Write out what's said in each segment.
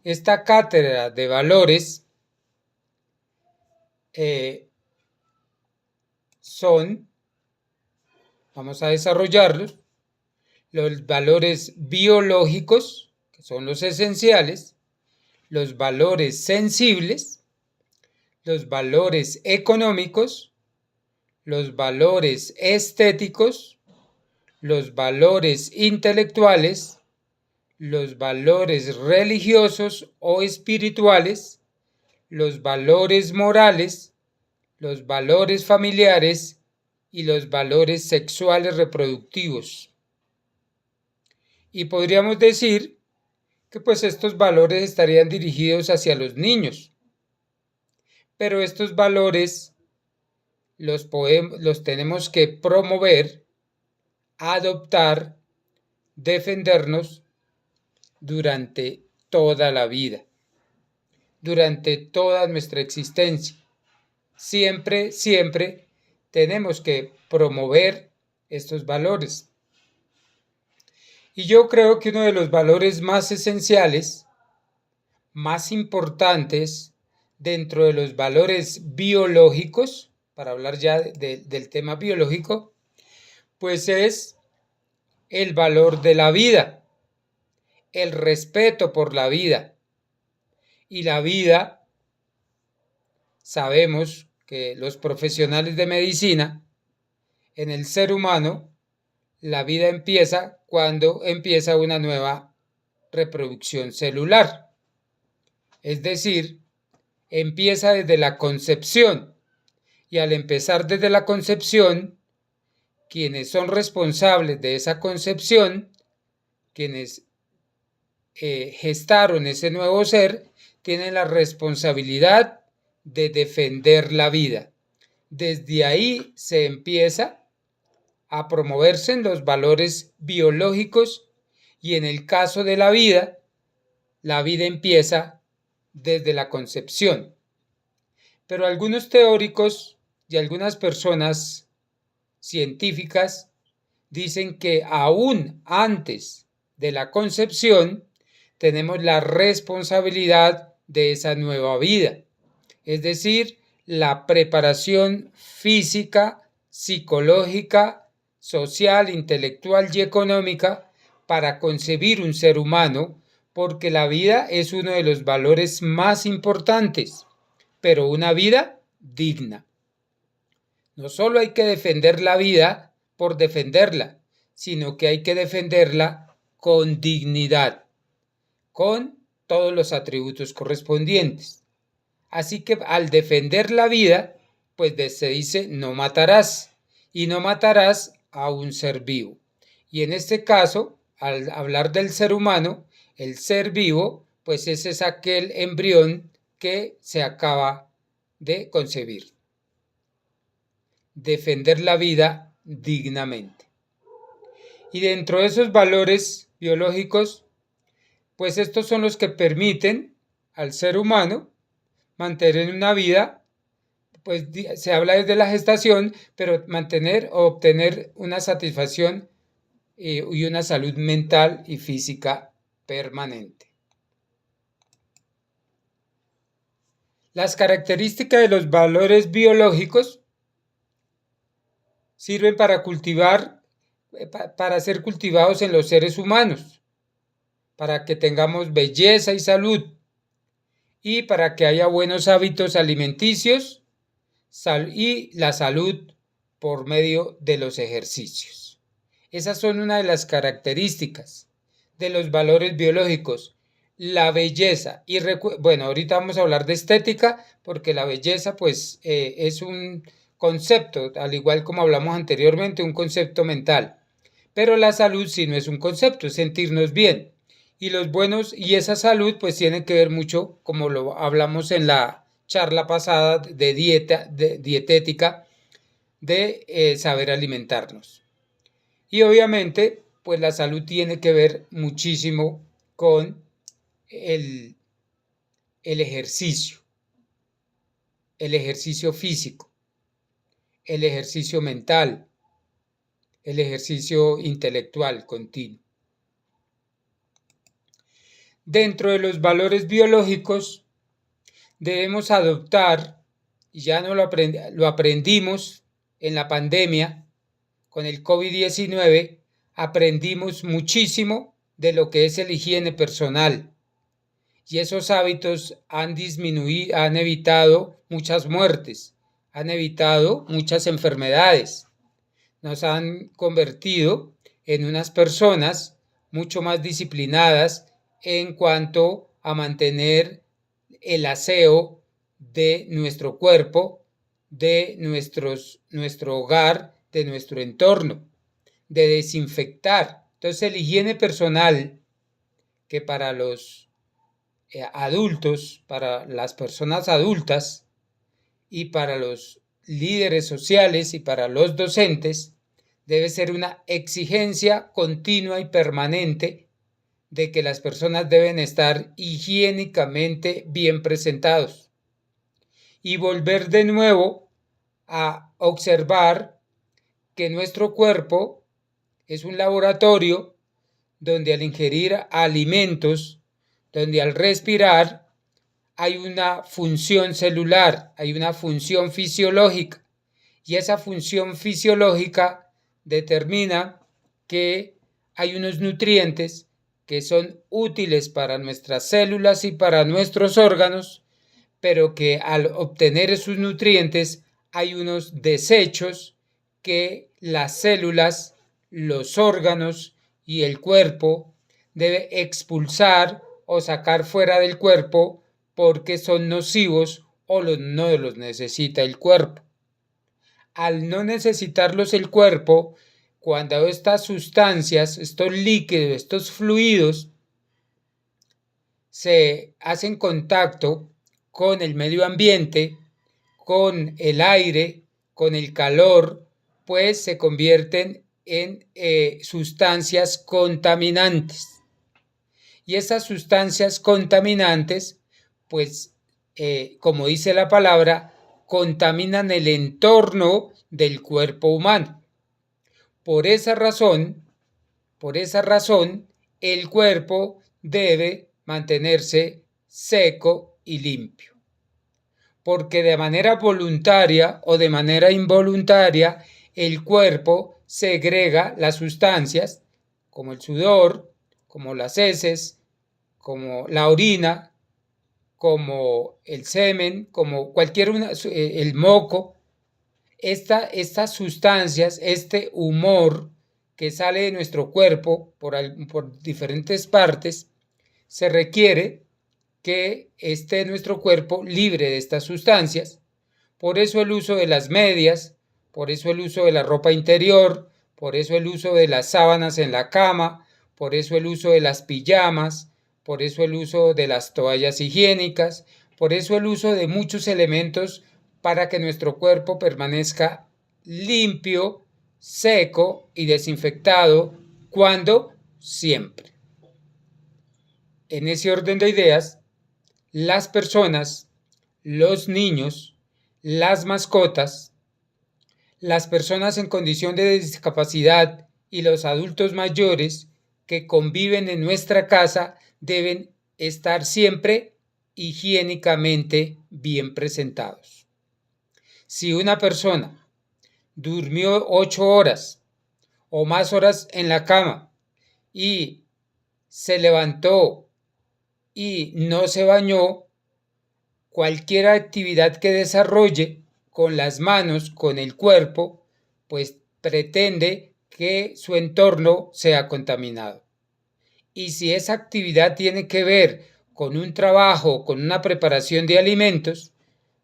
Esta cátedra de valores vamos a desarrollarlos, los valores biológicos, que son los esenciales, los valores sensibles, los valores económicos, los valores estéticos, los valores intelectuales, los valores religiosos o espirituales, los valores morales, los valores familiares y los valores sexuales reproductivos. Y podríamos decir que pues estos valores estarían dirigidos hacia los niños, pero estos valores los tenemos que promover, adoptar, defendernos durante toda la vida, durante toda nuestra existencia. Siempre, siempre tenemos que promover estos valores. Y yo creo que uno de los valores más esenciales, más importantes dentro de los valores biológicos, para hablar ya del tema biológico, pues es el valor de la vida, el respeto por la vida. Y la vida, sabemos que los profesionales de medicina, en el ser humano, la vida empieza cuando empieza una nueva reproducción celular. Es decir, empieza desde la concepción. Y al empezar desde la concepción, quienes son responsables de esa concepción, quienes gestaron ese nuevo ser, tienen la responsabilidad de defender la vida. Desde ahí se empieza a promoverse en los valores biológicos y en el caso de la vida empieza desde la concepción. Pero algunos teóricos y algunas personas científicas dicen que aún antes de la concepción tenemos la responsabilidad de esa nueva vida, es decir, la preparación física, psicológica, social, intelectual y económica para concebir un ser humano, porque la vida es uno de los valores más importantes, pero una vida digna. No solo hay que defender la vida por defenderla, sino que hay que defenderla con dignidad, con todos los atributos correspondientes. Así que al defender la vida, pues se dice no matarás, y no matarás a un ser vivo. Y en este caso, al hablar del ser humano, el ser vivo, pues ese es aquel embrión que se acaba de concebir. Defender la vida dignamente. Y dentro de esos valores biológicos, pues estos son los que permiten al ser humano mantener una vida, pues se habla desde la gestación, pero mantener o obtener una satisfacción y una salud mental y física permanente. Las características de los valores biológicos sirven para ser cultivados en los seres humanos, para que tengamos belleza y salud, y para que haya buenos hábitos alimenticios y la salud por medio de los ejercicios. Esas son una de las características de los valores biológicos. La belleza, y bueno, ahorita vamos a hablar de estética, porque la belleza pues es un concepto, al igual como hablamos anteriormente, un concepto mental. Pero la salud sí no es un concepto, es sentirnos bien. Y los buenos, y esa salud pues tiene que ver mucho, como lo hablamos en la charla pasada de dietética, de saber alimentarnos. Y obviamente pues la salud tiene que ver muchísimo con el ejercicio físico, el ejercicio mental, el ejercicio intelectual continuo. dentro de los valores biológicos debemos adoptar, y ya no lo aprendimos en la pandemia con el COVID-19, aprendimos muchísimo de lo que es el higiene personal. Y esos hábitos han disminuido, han evitado muchas muertes, han evitado muchas enfermedades. Nos han convertido en unas personas mucho más disciplinadas en cuanto a mantener el aseo de nuestro cuerpo, de nuestro hogar, de nuestro entorno, de desinfectar. Entonces, la higiene personal, que para los adultos, para las personas adultas y para los líderes sociales y para los docentes, debe ser una exigencia continua y permanente de que las personas deben estar higiénicamente bien presentados y volver de nuevo a observar que nuestro cuerpo es un laboratorio donde al ingerir alimentos, donde al respirar, hay una función celular, hay una función fisiológica, y esa función fisiológica determina que hay unos nutrientes que son útiles para nuestras células y para nuestros órganos, pero que al obtener esos nutrientes hay unos desechos que las células, los órganos y el cuerpo debe expulsar o sacar fuera del cuerpo porque son nocivos o no los necesita el cuerpo. Al no necesitarlos el cuerpo, cuando estas sustancias, estos líquidos, estos fluidos se hacen contacto con el medio ambiente, con el aire, con el calor, pues se convierten en sustancias contaminantes. Y esas sustancias contaminantes, pues, como dice la palabra, contaminan el entorno del cuerpo humano. Por esa razón, el cuerpo debe mantenerse seco y limpio. Porque de manera voluntaria o de manera involuntaria, el cuerpo segrega las sustancias, como el sudor, como las heces, como la orina, como el semen, como el moco. Estas sustancias, este humor que sale de nuestro cuerpo por diferentes partes, se requiere que esté nuestro cuerpo libre de estas sustancias. Por eso el uso de las medias, por eso el uso de la ropa interior, por eso el uso de las sábanas en la cama, por eso el uso de las pijamas, por eso el uso de las toallas higiénicas, por eso el uso de muchos elementos para que nuestro cuerpo permanezca limpio, seco y desinfectado. ¿Cuándo? Siempre. En ese orden de ideas, las personas, los niños, las mascotas, las personas en condición de discapacidad y los adultos mayores que conviven en nuestra casa deben estar siempre higiénicamente bien presentados. Si una persona durmió 8 horas o más horas en la cama y se levantó y no se bañó, cualquier actividad que desarrolle con las manos, con el cuerpo, pues pretende que su entorno sea contaminado. Y si esa actividad tiene que ver con un trabajo, con una preparación de alimentos,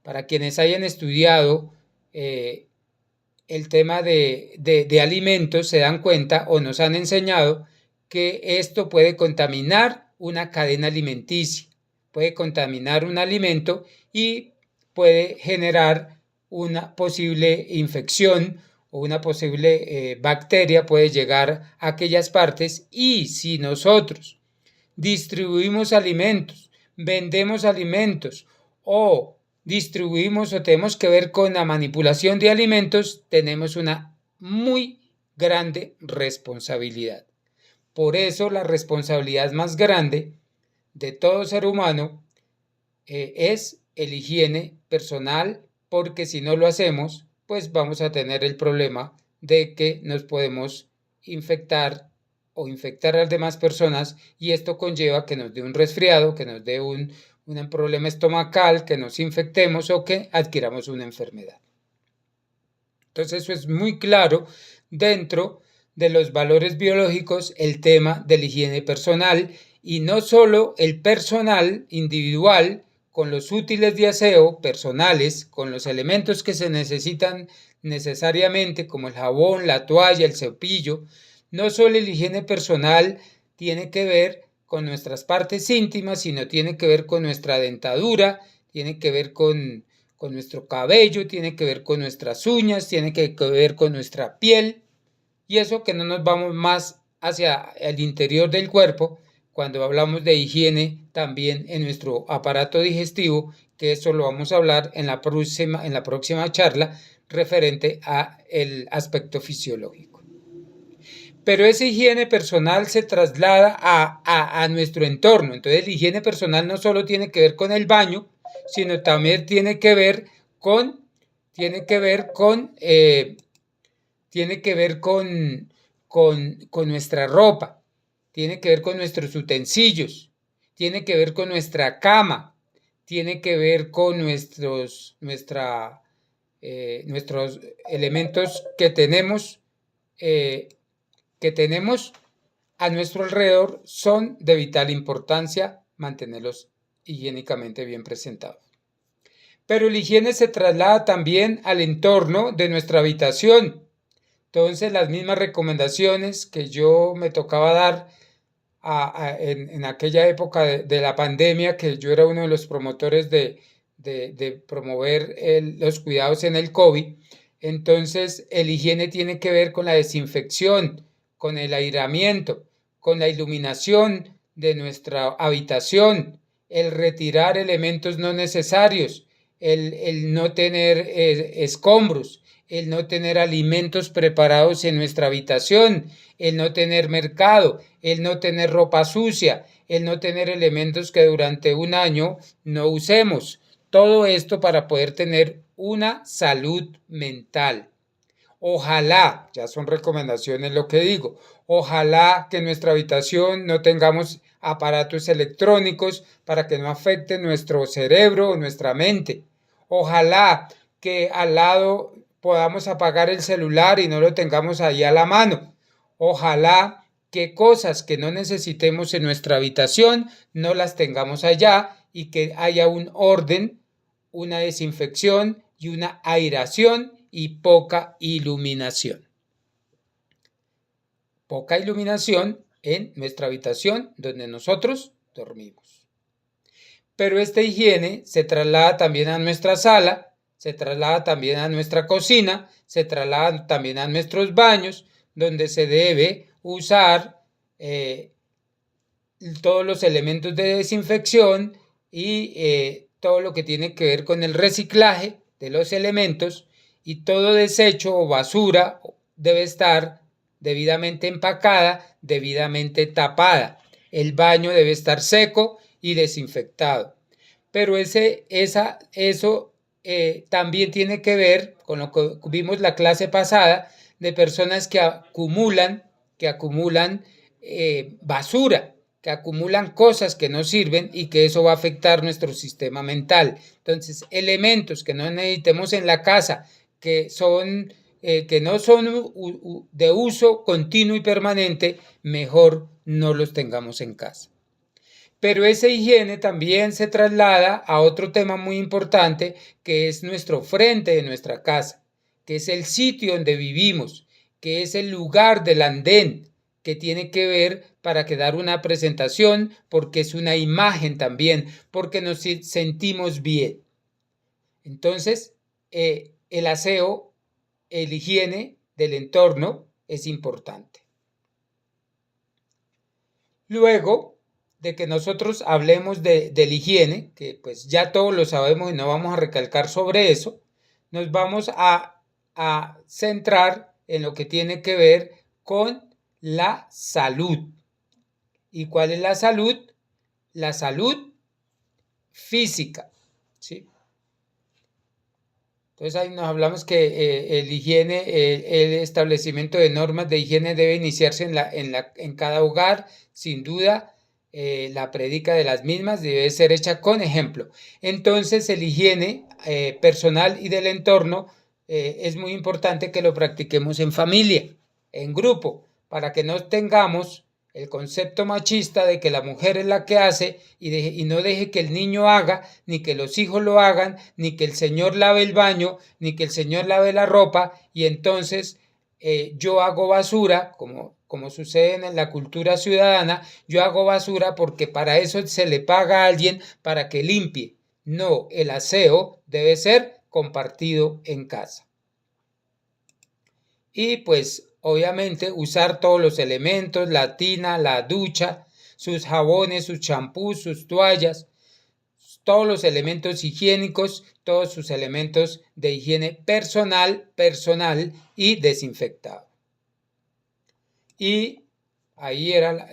para quienes hayan estudiado el tema de alimentos, se dan cuenta o nos han enseñado que esto puede contaminar una cadena alimenticia, puede contaminar un alimento y puede generar una posible infección o una posible bacteria puede llegar a aquellas partes. Y si nosotros distribuimos alimentos, vendemos alimentos o distribuimos o tenemos que ver con la manipulación de alimentos, tenemos una muy grande responsabilidad. Por eso la responsabilidad más grande de todo ser humano es el higiene personal, porque si no lo hacemos, pues vamos a tener el problema de que nos podemos infectar o infectar a las demás personas, y esto conlleva que nos dé un resfriado, que nos dé un problema estomacal, que nos infectemos o que adquiramos una enfermedad. Entonces eso es muy claro dentro de los valores biológicos, el tema de la higiene personal, y no solo el personal individual con los útiles de aseo personales, con los elementos que se necesitan necesariamente como el jabón, la toalla, el cepillo. No solo la higiene personal tiene que ver con nuestras partes íntimas, sino tiene que ver con nuestra dentadura, tiene que ver con nuestro cabello, tiene que ver con nuestras uñas, tiene que ver con nuestra piel, y eso que no nos vamos más hacia el interior del cuerpo cuando hablamos de higiene también en nuestro aparato digestivo, que eso lo vamos a hablar en la próxima charla referente a el aspecto fisiológico. Pero esa higiene personal se traslada a nuestro entorno. Entonces la higiene personal no solo tiene que ver con el baño, sino también tiene que ver con nuestra ropa, tiene que ver con nuestros utensilios, tiene que ver con nuestra cama, tiene que ver con nuestros elementos que tenemos a nuestro alrededor. Son de vital importancia mantenerlos higiénicamente bien presentados. Pero la higiene se traslada también al entorno de nuestra habitación. Entonces, las mismas recomendaciones que yo me tocaba dar en aquella época de la pandemia, que yo era uno de los promotores de promover los cuidados en el COVID. Entonces, el higiene tiene que ver con la desinfección, con el aireamiento, con la iluminación de nuestra habitación, el retirar elementos no necesarios, el no tener escombros, el no tener alimentos preparados en nuestra habitación, el no tener mercado, el no tener ropa sucia, el no tener elementos que durante un año no usemos. Todo esto para poder tener una salud mental. Ojalá, ya son recomendaciones lo que digo, ojalá que en nuestra habitación no tengamos aparatos electrónicos para que no afecten nuestro cerebro o nuestra mente. Ojalá que al lado podamos apagar el celular y no lo tengamos ahí a la mano. Ojalá que cosas que no necesitemos en nuestra habitación no las tengamos allá, y que haya un orden, una desinfección y una aireación y poca iluminación. Poca iluminación en nuestra habitación donde nosotros dormimos. Pero esta higiene se traslada también a nuestra sala, se traslada también a nuestra cocina, se traslada también a nuestros baños, donde se debe usar todos los elementos de desinfección y todo lo que tiene que ver con el reciclaje de los elementos, y todo desecho o basura debe estar debidamente empacada, debidamente tapada. El baño debe estar seco y desinfectado. Pero eso también tiene que ver con lo que vimos la clase pasada, de personas que acumulan basura, que acumulan cosas que no sirven, y que eso va a afectar nuestro sistema mental. Entonces, elementos que no necesitemos en la casa, que no son de uso continuo y permanente, mejor no los tengamos en casa. Pero esa higiene también se traslada a otro tema muy importante, que es nuestro frente de nuestra casa, que es el sitio donde vivimos, que es el lugar del andén, que tiene que ver para que dar una presentación, porque es una imagen también, porque nos sentimos bien. Entonces, el aseo, la higiene del entorno es importante. Luego de que nosotros hablemos de la higiene, que pues ya todos lo sabemos y no vamos a recalcar sobre eso, nos vamos a centrar en lo que tiene que ver con la salud. ¿Y cuál es la salud? la salud física, ¿sí? Entonces ahí nos hablamos que el establecimiento de normas de higiene debe iniciarse en cada hogar, sin duda. La prédica de las mismas debe ser hecha con ejemplo. Entonces el higiene personal y del entorno es muy importante que lo practiquemos en familia, en grupo, para que no tengamos el concepto machista de que la mujer es la que hace y no deje que el niño haga, ni que los hijos lo hagan, ni que el señor lave el baño, ni que el señor lave la ropa, y entonces yo hago basura, como sucede en la cultura ciudadana, yo hago basura porque para eso se le paga a alguien para que limpie. No, el aseo debe ser compartido en casa. Y pues obviamente usar todos los elementos, la tina, la ducha, sus jabones, sus champús, sus toallas, todos los elementos higiénicos, todos sus elementos de higiene personal y desinfectado. Y ahí era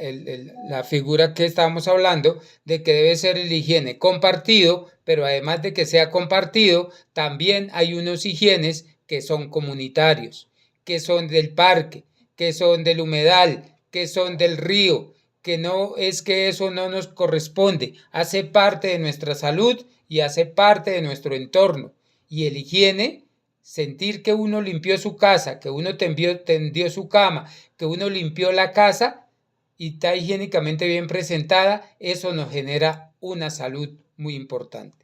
la figura que estábamos hablando, de que debe ser el higiene compartido, pero además de que sea compartido, también hay unos higienes que son comunitarios, que son del parque, que son del humedal, que son del río, que no es que eso no nos corresponde, hace parte de nuestra salud y hace parte de nuestro entorno. Y el higiene, sentir que uno limpió su casa, que uno tendió su cama, que uno limpió la casa y está higiénicamente bien presentada, eso nos genera una salud muy importante.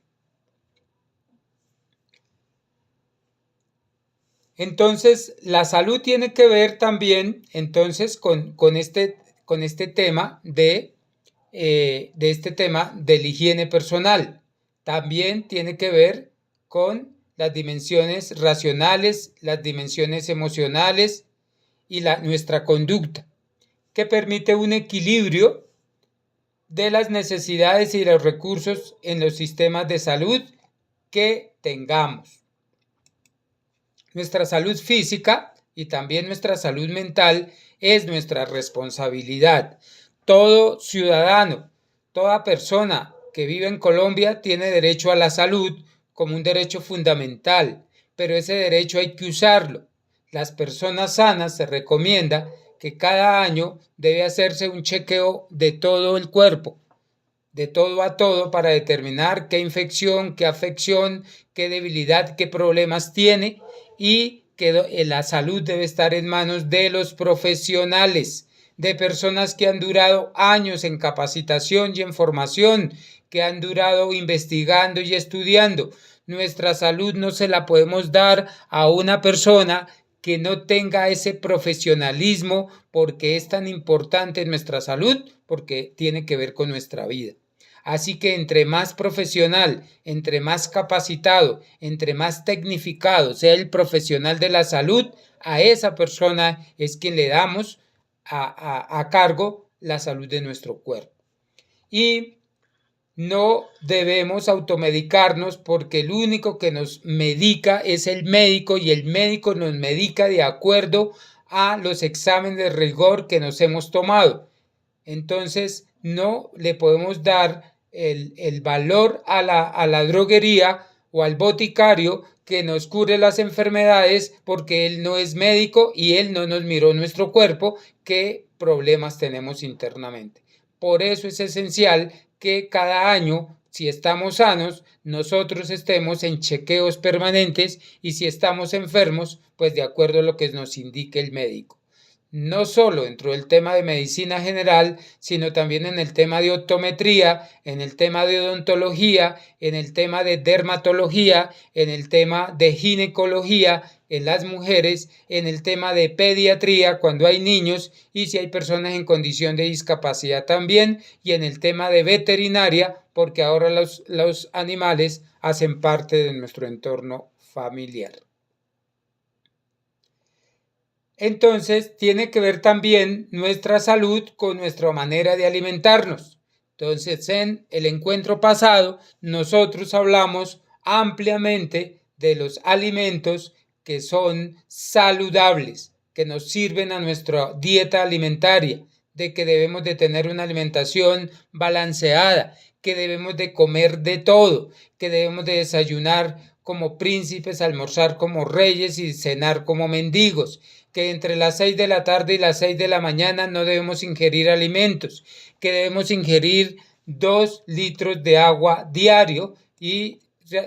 Entonces, la salud tiene que ver también entonces con este tema de este tema de la higiene personal. También tiene que ver con las dimensiones racionales, las dimensiones emocionales y nuestra conducta, que permite un equilibrio de las necesidades y los recursos en los sistemas de salud que tengamos. Nuestra salud física y también nuestra salud mental es nuestra responsabilidad. Todo ciudadano, toda persona que vive en Colombia tiene derecho a la salud como un derecho fundamental, pero ese derecho hay que usarlo. Las personas sanas se recomienda que cada año debe hacerse un chequeo de todo el cuerpo, de todo a todo, para determinar qué infección, qué afección, qué debilidad, qué problemas tiene, y que la salud debe estar en manos de los profesionales, de personas que han durado años en capacitación y en formación, que han durado investigando y estudiando. Nuestra salud no se la podemos dar a una persona que no tenga ese profesionalismo, porque es tan importante nuestra salud, porque tiene que ver con nuestra vida. Así que entre más profesional, entre más capacitado, entre más tecnificado sea el profesional de la salud, a esa persona es quien le damos a cargo la salud de nuestro cuerpo. Y no debemos automedicarnos, porque el único que nos medica es el médico, y el médico nos medica de acuerdo a los exámenes de rigor que nos hemos tomado. Entonces no le podemos dar el valor a la droguería o al boticario que nos cure las enfermedades, porque él no es médico y él no nos miró nuestro cuerpo, qué problemas tenemos internamente. Por eso es esencial que cada año, si estamos sanos, nosotros estemos en chequeos permanentes, y si estamos enfermos, pues de acuerdo a lo que nos indique el médico. No solo dentro del tema de medicina general, sino también en el tema de optometría, en el tema de odontología, en el tema de dermatología, en el tema de ginecología en las mujeres, en el tema de pediatría cuando hay niños y si hay personas en condición de discapacidad también, y en el tema de veterinaria, porque ahora los animales hacen parte de nuestro entorno familiar. Entonces, tiene que ver también nuestra salud con nuestra manera de alimentarnos. Entonces, en el encuentro pasado, nosotros hablamos ampliamente de los alimentos que son saludables, que nos sirven a nuestra dieta alimentaria, de que debemos de tener una alimentación balanceada, que debemos de comer de todo, que debemos de desayunar como príncipes, almorzar como reyes y cenar como mendigos, que entre las 6 de la tarde y las 6 de la mañana no debemos ingerir alimentos, que debemos ingerir 2 litros de agua diario y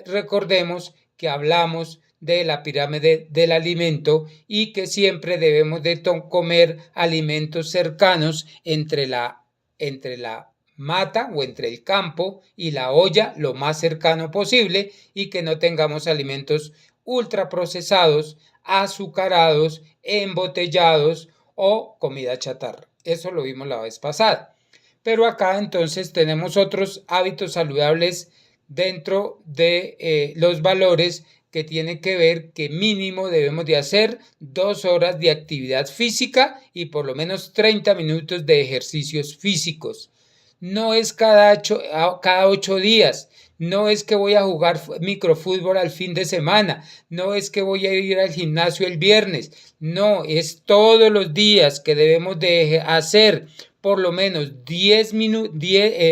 recordemos que hablamos de la pirámide del alimento y que siempre debemos de comer alimentos cercanos entre la mata o entre el campo y la olla lo más cercano posible y que no tengamos alimentos ultraprocesados, azucarados, embotellados o comida chatarra. Eso lo vimos la vez pasada. Pero acá entonces tenemos otros hábitos saludables dentro de los valores que tiene que ver que mínimo debemos de hacer 2 horas de actividad física y por lo menos 30 minutos de ejercicios físicos. No es cada 8 días, no es que voy a jugar microfútbol al fin de semana, no es que voy a ir al gimnasio el viernes, no, es todos los días que debemos de hacer por lo menos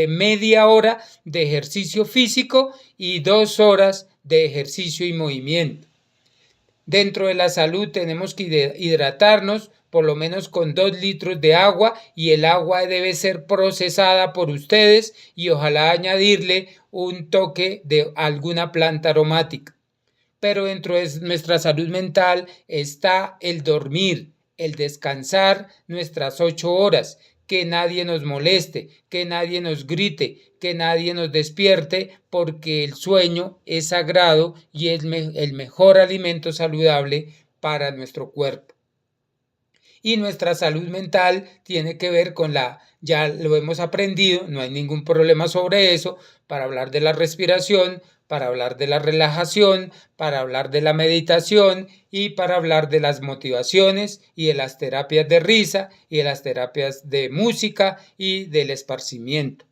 media hora de ejercicio físico y 2 horas de ejercicio y movimiento. Dentro de la salud tenemos que hidratarnos por lo menos con 2 litros de agua y el agua debe ser procesada por ustedes y ojalá añadirle un toque de alguna planta aromática. Pero dentro de nuestra salud mental está el dormir, el descansar nuestras 8 horas, que nadie nos moleste, que nadie nos grite, que nadie nos despierte, porque el sueño es sagrado y es el mejor alimento saludable para nuestro cuerpo. Y nuestra salud mental tiene que ver con ya lo hemos aprendido, no hay ningún problema sobre eso, para hablar de la respiración, para hablar de la relajación, para hablar de la meditación y para hablar de las motivaciones y de las terapias de risa y de las terapias de música y del esparcimiento.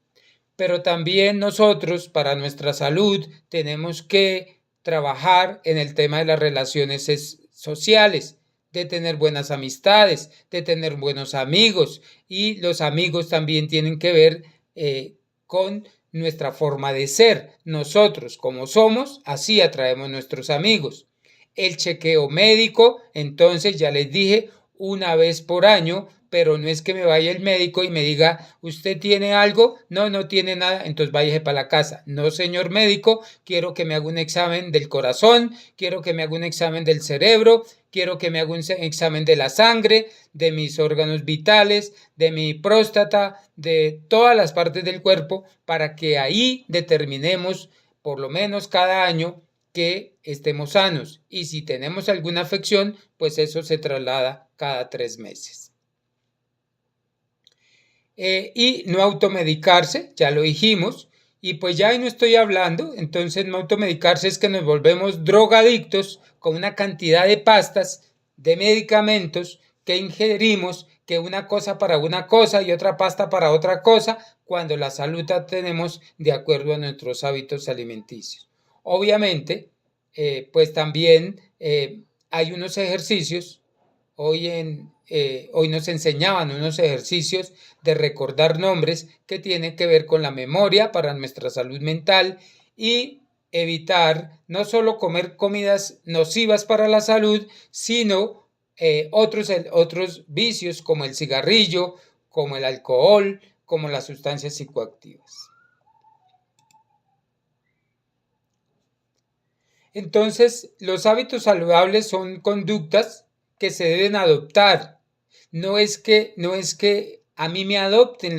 Pero también nosotros, para nuestra salud, tenemos que trabajar en el tema de las relaciones sociales, de tener buenas amistades, de tener buenos amigos, y los amigos también tienen que ver con nuestra forma de ser. Nosotros, como somos, así atraemos nuestros amigos. El chequeo médico, entonces ya les dije, una vez por año, pero no es que me vaya el médico y me diga, ¿usted tiene algo? No, no tiene nada, entonces váyase para la casa. No, señor médico, quiero que me haga un examen del corazón, quiero que me haga un examen del cerebro, quiero que me haga un examen de la sangre, de mis órganos vitales, de mi próstata, de todas las partes del cuerpo, para que ahí determinemos, por lo menos cada año, que estemos sanos. Y si tenemos alguna afección, pues eso se traslada cada 3 meses. Y no automedicarse, ya lo dijimos, y pues ya ahí no estoy hablando, entonces no automedicarse es que nos volvemos drogadictos con una cantidad de pastas, de medicamentos que ingerimos, que una cosa para una cosa y otra pasta para otra cosa, cuando la salud la tenemos de acuerdo a nuestros hábitos alimenticios. Obviamente, pues también hay unos ejercicios, hoy nos enseñaban unos ejercicios de recordar nombres que tienen que ver con la memoria para nuestra salud mental y evitar no solo comer comidas nocivas para la salud, sino otros vicios como el cigarrillo, como el alcohol, como las sustancias psicoactivas. Entonces, los hábitos saludables son conductas que se deben adoptar. No es que a mí me adopten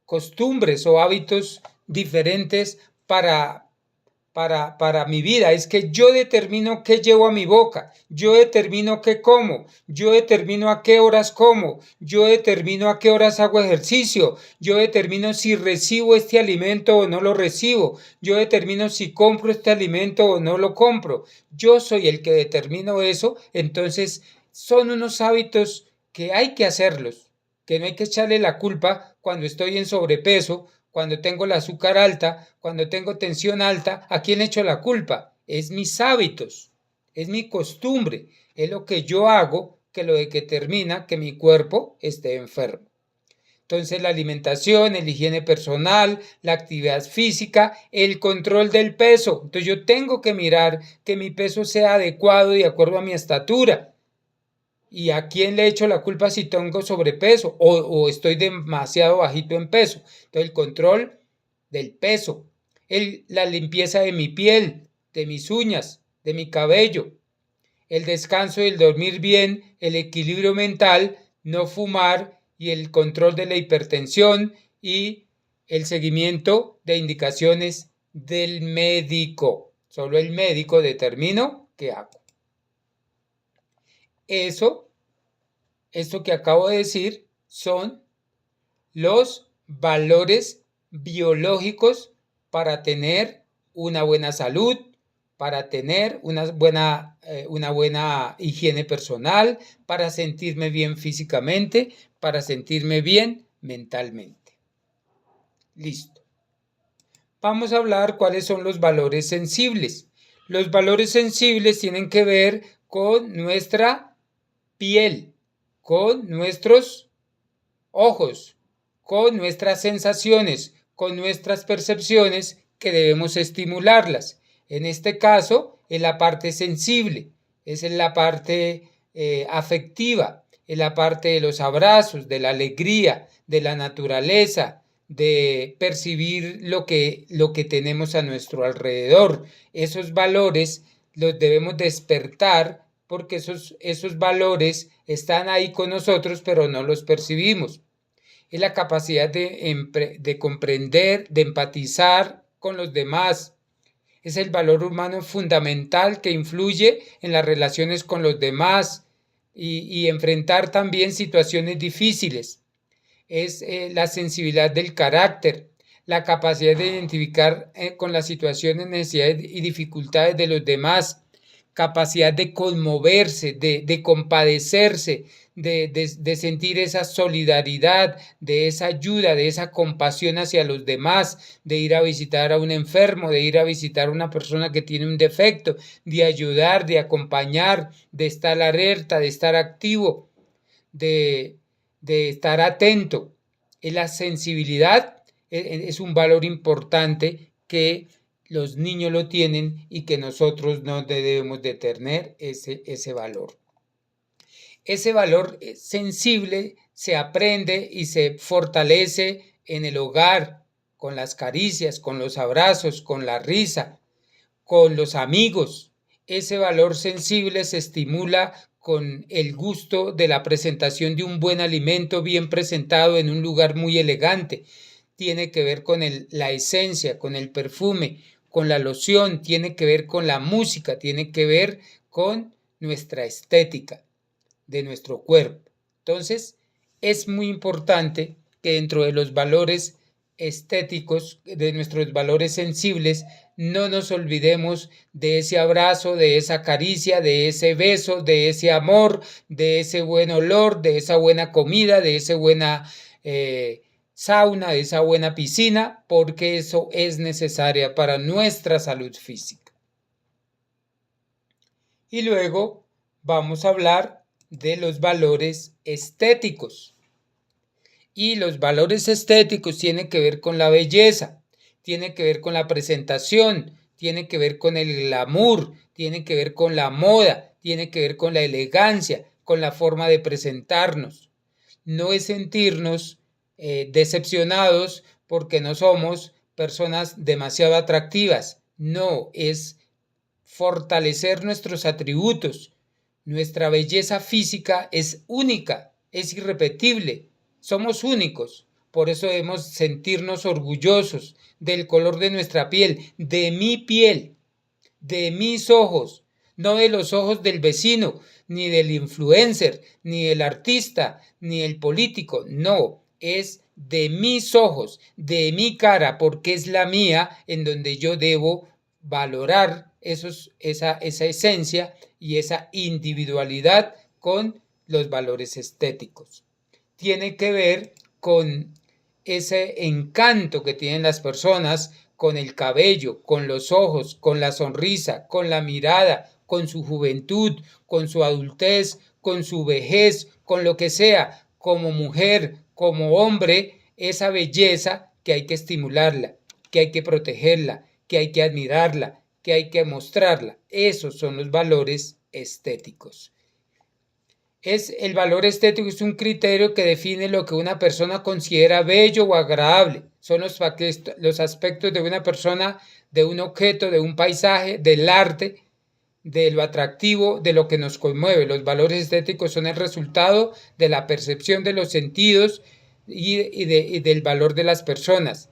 costumbres o hábitos diferentes para mi vida. Es que yo determino qué llevo a mi boca, yo determino qué como, yo determino a qué horas como, yo determino a qué horas hago ejercicio, yo determino si recibo este alimento o no lo recibo, yo determino si compro este alimento o no lo compro. Yo soy el que determino eso. Entonces son unos hábitos que hay que hacerlos, que no hay que echarle la culpa cuando estoy en sobrepeso, cuando tengo el azúcar alta, cuando tengo tensión alta. ¿A quién le echo la culpa? Es mis hábitos. es mi costumbre, es lo que yo hago que lo que determina que mi cuerpo esté enfermo. Entonces la alimentación, la higiene personal, la actividad física, el control del peso. Entonces yo tengo que mirar que mi peso sea adecuado de acuerdo a mi estatura. ¿Y a quién le echo la culpa si tengo sobrepeso o estoy demasiado bajito en peso? Entonces el control del peso, la limpieza de mi piel, de mis uñas, de mi cabello, el descanso y el dormir bien, el equilibrio mental, no fumar y el control de la hipertensión y el seguimiento de indicaciones del médico. Solo el médico determina qué hago. Esto que acabo de decir son los valores biológicos para tener una buena salud, para tener una buena higiene personal, para sentirme bien físicamente, para sentirme bien mentalmente. Listo. Vamos a hablar cuáles son los valores sensibles. Los valores sensibles tienen que ver con nuestra piel, con nuestros ojos, con nuestras sensaciones, con nuestras percepciones que debemos estimularlas. En este caso, es la parte sensible, es en la parte afectiva, en la parte de los abrazos, de la alegría, de la naturaleza, de percibir lo que tenemos a nuestro alrededor. Esos valores los debemos despertar porque esos valores están ahí con nosotros, pero no los percibimos. Es la capacidad de comprender, de empatizar con los demás. Es el valor humano fundamental que influye en las relaciones con los demás y enfrentar también situaciones difíciles. Es la sensibilidad del carácter, la capacidad de identificar con las situaciones, necesidades y dificultades de los demás, capacidad de conmoverse, de compadecerse, de sentir esa solidaridad, de esa ayuda, de esa compasión hacia los demás, de ir a visitar a un enfermo, de ir a visitar a una persona que tiene un defecto, de ayudar, de acompañar, de estar alerta, de estar activo, de estar atento. La sensibilidad es un valor importante que los niños lo tienen y que nosotros no debemos de tener ese valor. Ese valor sensible se aprende y se fortalece en el hogar, con las caricias, con los abrazos, con la risa, con los amigos. Ese valor sensible se estimula con el gusto de la presentación de un buen alimento bien presentado en un lugar muy elegante. Tiene que ver con la esencia, con el perfume, con la loción, tiene que ver con la música, tiene que ver con nuestra estética de nuestro cuerpo. Entonces, es muy importante que dentro de los valores estéticos, de nuestros valores sensibles, no nos olvidemos de ese abrazo, de esa caricia, de ese beso, de ese amor, de ese buen olor, de esa buena comida, de esa buena sauna, de esa buena piscina, porque eso es necesario para nuestra salud física. Y luego vamos a hablar de los valores estéticos. Y los valores estéticos tienen que ver con la belleza, tienen que ver con la presentación, tienen que ver con el glamour, tienen que ver con la moda, tienen que ver con la elegancia, con la forma de presentarnos. No es sentirnos decepcionados porque no somos personas demasiado atractivas. No, es fortalecer nuestros atributos. Nuestra belleza física es única, es irrepetible. Somos únicos, por eso debemos sentirnos orgullosos del color de nuestra piel, de mi piel, de mis ojos, no de los ojos del vecino, ni del influencer, ni del artista, ni del político, no, es de mis ojos, de mi cara, porque es la mía en donde yo debo valorar esa esencia y esa individualidad con los valores estéticos. Tiene que ver con ese encanto que tienen las personas con el cabello, con los ojos, con la sonrisa, con la mirada, con su juventud, con su adultez, con su vejez, con lo que sea, como mujer, como hombre, esa belleza que hay que estimularla, que hay que protegerla, que hay que admirarla, que hay que mostrarla. Esos son los valores estéticos. El valor estético es un criterio que define lo que una persona considera bello o agradable. Son los aspectos de una persona, de un objeto, de un paisaje, del arte, de lo atractivo, de lo que nos conmueve. Los valores estéticos son el resultado de la percepción de los sentidos y del valor de las personas.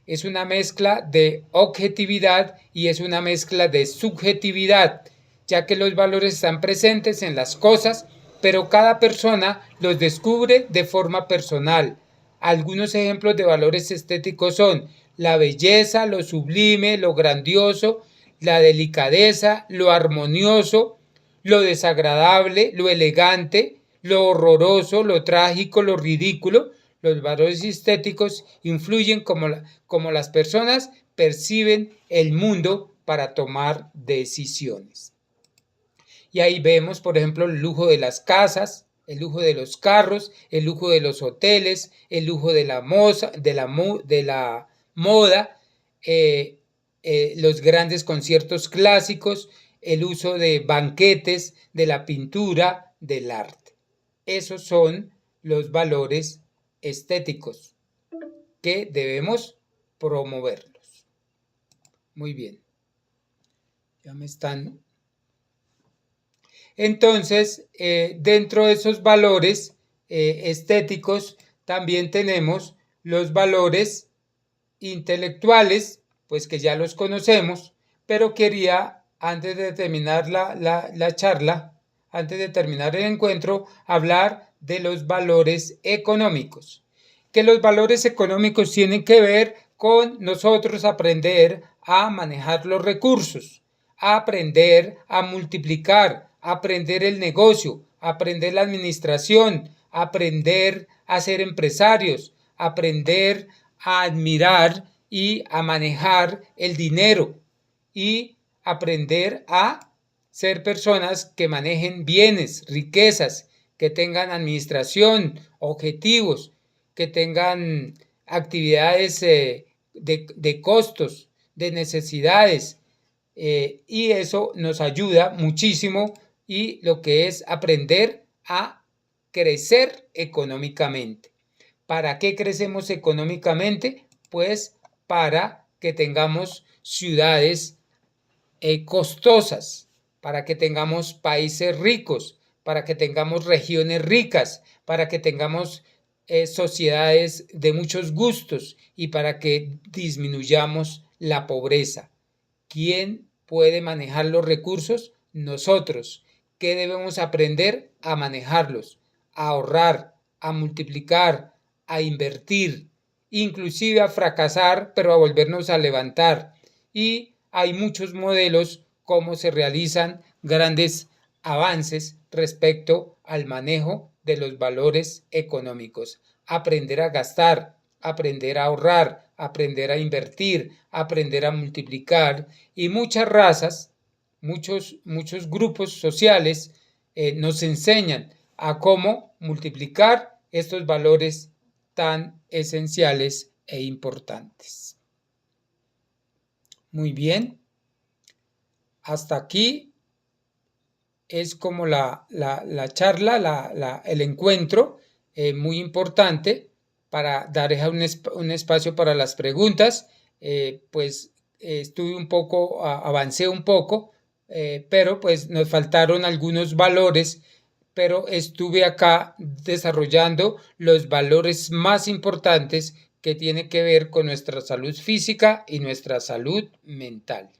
Es una mezcla de objetividad y es una mezcla de subjetividad, ya que los valores están presentes en las cosas, pero cada persona los descubre de forma personal. Algunos ejemplos de valores estéticos son la belleza, lo sublime, lo grandioso, la delicadeza, lo armonioso, lo desagradable, lo elegante, lo horroroso, lo trágico, lo ridículo. Los valores estéticos influyen como las personas perciben el mundo para tomar decisiones. Y ahí vemos, por ejemplo, el lujo de las casas, el lujo de los carros, el lujo de los hoteles, el lujo de la moda, los grandes conciertos clásicos, el uso de banquetes, de la pintura, del arte. Esos son los valores estéticos que debemos promoverlos. Muy bien. Ya me están... Entonces, dentro de esos valores estéticos también tenemos los valores intelectuales, pues que ya los conocemos, pero quería, antes de terminar la charla, antes de terminar el encuentro, hablar de los valores económicos. Que los valores económicos tienen que ver con nosotros aprender a manejar los recursos, a aprender a multiplicar, aprender el negocio, aprender la administración, aprender a ser empresarios, aprender a admirar y a manejar el dinero y aprender a ser personas que manejen bienes, riquezas, que tengan administración, objetivos, que tengan actividades de costos, de necesidades, y eso nos ayuda muchísimo y lo que es aprender a crecer económicamente. ¿Para qué crecemos económicamente? Pues para que tengamos ciudades costosas, para que tengamos países ricos, para que tengamos regiones ricas, para que tengamos sociedades de muchos gustos y para que disminuyamos la pobreza. ¿Quién puede manejar los recursos? Nosotros. ¿Qué debemos aprender? A manejarlos, a ahorrar, a multiplicar, a invertir, inclusive a fracasar, pero a volvernos a levantar. Y hay muchos modelos cómo se realizan grandes avances respecto al manejo de los valores económicos. Aprender a gastar, aprender a ahorrar, aprender a invertir, aprender a multiplicar, y muchas razas, muchos grupos sociales nos enseñan a cómo multiplicar estos valores tan esenciales e importantes. Muy bien, hasta aquí es como la charla, el encuentro, muy importante para dar un espacio para las preguntas. Pues estuve un poco, avancé un poco, pero pues nos faltaron algunos valores, pero estuve acá desarrollando los valores más importantes que tienen que ver con nuestra salud física y nuestra salud mental.